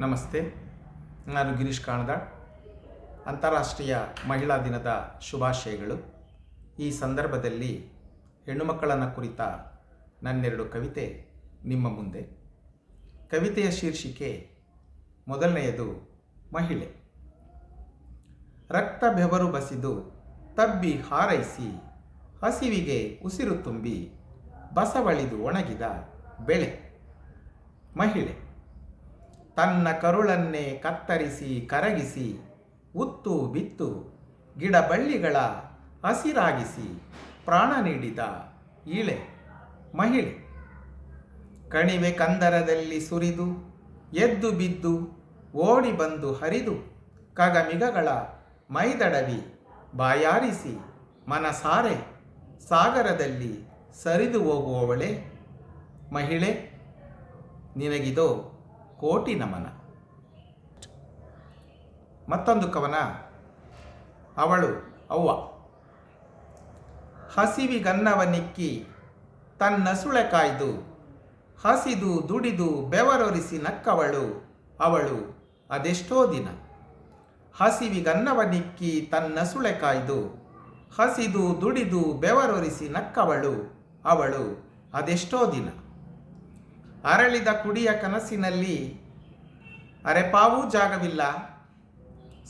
ನಮಸ್ತೆ. ನಾನು ಗಿರೀಶ್ ಕಾಣದಾಳ್. ಅಂತಾರಾಷ್ಟ್ರೀಯ ಮಹಿಳಾ ದಿನದ ಶುಭಾಶಯಗಳು. ಈ ಸಂದರ್ಭದಲ್ಲಿ ಹೆಣ್ಣು ಮಕ್ಕಳನ್ನು ಕುರಿತ ನನ್ನೆರಡು ಕವಿತೆ ನಿಮ್ಮ ಮುಂದೆ. ಕವಿತೆಯ ಶೀರ್ಷಿಕೆ ಮೊದಲನೆಯದು ಮಹಿಳೆ. ರಕ್ತ ಬೆವರು ಬಸಿದು ತಬ್ಬಿ ಹಾರೈಸಿ ಹಸಿವಿಗೆ ಉಸಿರು ತುಂಬಿ ಬಸವಳಿದು ಒಣಗಿದ ಬೆಳೆ ಮಹಿಳೆ. ತನ್ನ ಕರುಳನ್ನೇ ಕತ್ತರಿಸಿ ಕರಗಿಸಿ ಉತ್ತು ಬಿತ್ತು ಗಿಡ ಬಳ್ಳಿಗಳ ಹಸಿರಾಗಿಸಿ ಪ್ರಾಣ ನೀಡಿದ ಈಳೆ ಮಹಿಳೆ. ಕಣಿವೆ ಕಂದರದಲ್ಲಿ ಸುರಿದು ಎದ್ದು ಬಿದ್ದು ಓಡಿ ಬಂದು ಹರಿದು ಕಗಮಿಗಗಳ ಮೈದಡವಿ ಬಾಯಾರಿಸಿ ಮನಸಾರೆ ಸಾಗರದಲ್ಲಿ ಸರಿದು ಹೋಗುವವಳೆ ಮಹಿಳೆ. ನಿನಗಿದೋ ಕೋಟಿ ನಮನ. ಮತ್ತೊಂದು ಕವನ, ಅವಳು ಅವ್ವ. ಹಸಿವಿಗನ್ನವ ನಿಕ್ಕಿ ತನ್ನಸುಳೆ ಕಾಯ್ದು ಹಸಿದು ದುಡಿದು ಬೆವರೊರಿಸಿ ನಕ್ಕವಳು ಅವಳು ಅದೆಷ್ಟೋ ದಿನ. ಹಸಿವಿಗನ್ನವ ನಿಕ್ಕಿ ತನ್ನಸುಳೆ ಕಾಯ್ದು ಹಸಿದು ದುಡಿದು ಬೆವರೊರಿಸಿ ನಕ್ಕವಳು ಅವಳು ಅದೆಷ್ಟೋ ದಿನ. ಅರಳಿದ ಕುಡಿಯ ಕನಸಿನಲ್ಲಿ ಅರೆಪಾವೂ ಜಾಗವಿಲ್ಲ.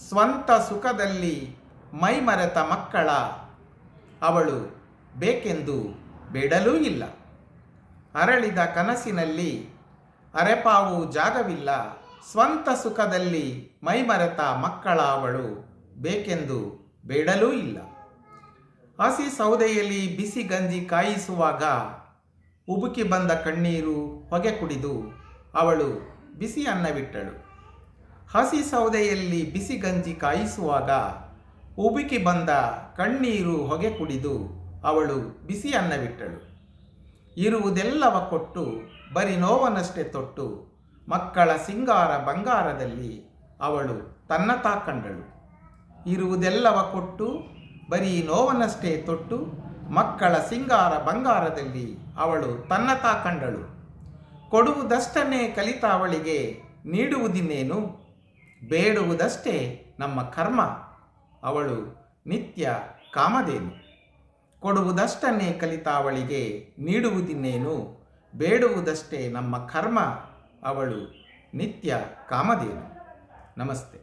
ಸ್ವಂತ ಸುಖದಲ್ಲಿ ಮೈಮರೆತ ಮಕ್ಕಳ ಅವಳು ಬೇಕೆಂದು ಬೇಡಲೂ ಇಲ್ಲ. ಅರಳಿದ ಕನಸಿನಲ್ಲಿ ಅರೆಪಾವು ಜಾಗವಿಲ್ಲ. ಸ್ವಂತ ಸುಖದಲ್ಲಿ ಮೈಮರೆತ ಮಕ್ಕಳ ಅವಳು ಬೇಕೆಂದು ಬೇಡಲೂ ಇಲ್ಲ. ಹಸಿ ಸೌದೆಯಲ್ಲಿ ಬಿಸಿ ಗಂಜಿ ಕಾಯಿಸುವಾಗ ಉಬುಕಿ ಬಂದ ಕಣ್ಣೀರು ಹೊಗೆ ಕುಡಿದು ಅವಳು ಬಿಸಿ ಅನ್ನವಿಟ್ಟಳು. ಹಸಿ ಸೌದೆಯಲ್ಲಿ ಬಿಸಿ ಗಂಜಿ ಕಾಯಿಸುವಾಗ ಉಬುಕಿ ಬಂದ ಕಣ್ಣೀರು ಹೊಗೆ ಕುಡಿದು ಅವಳು ಬಿಸಿ ಅನ್ನವಿಟ್ಟಳು. ಇರುವುದೆಲ್ಲವ ಕೊಟ್ಟು ಬರೀ ನೋವನಷ್ಟೇ ತೊಟ್ಟು ಮಕ್ಕಳ ಸಿಂಗಾರ ಬಂಗಾರದಲ್ಲಿ ಅವಳು ತನ್ನ ತಾಕಂಡಳು. ಇರುವುದೆಲ್ಲವ ಕೊಟ್ಟು ಬರೀ ನೋವನಷ್ಟೇ ತೊಟ್ಟು ಮಕ್ಕಳ ಸಿಂಗಾರ ಬಂಗಾರದಲ್ಲಿ ಅವಳು ತನ್ನ ತಾಕಂಡಳು. ಕೊಡುವುದಷ್ಟನ್ನೇ ಕಲಿತ ಅವಳಿಗೆ ನೀಡುವುದಿನ್ನೇನು, ಬೇಡುವುದಷ್ಟೇ ನಮ್ಮ ಕರ್ಮ ಅವಳು ನಿತ್ಯ ಕಾಮಧೇನು. ಕೊಡುವುದಷ್ಟನ್ನೇ ಕಲಿತ ಅವಳಿಗೆ ನೀಡುವುದಿನ್ನೇನು, ಬೇಡುವುದಷ್ಟೇ ನಮ್ಮ ಕರ್ಮ ಅವಳು ನಿತ್ಯ ಕಾಮಧೇನು. ನಮಸ್ತೆ.